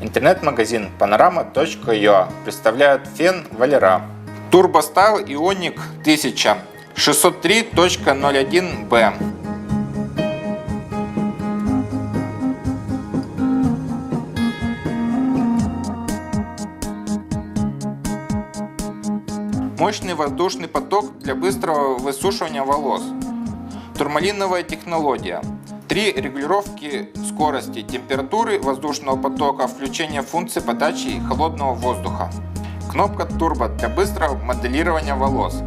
Интернет-магазин panorama.ua представляет фен Валера. Turbo-Style Ioniq 1000 603.01b. Мощный воздушный поток для быстрого высушивания волос. Турмалиновая технология. 3 регулировки скорости, температуры воздушного потока, включение функции подачи холодного воздуха. Кнопка турбо для быстрого моделирования волос.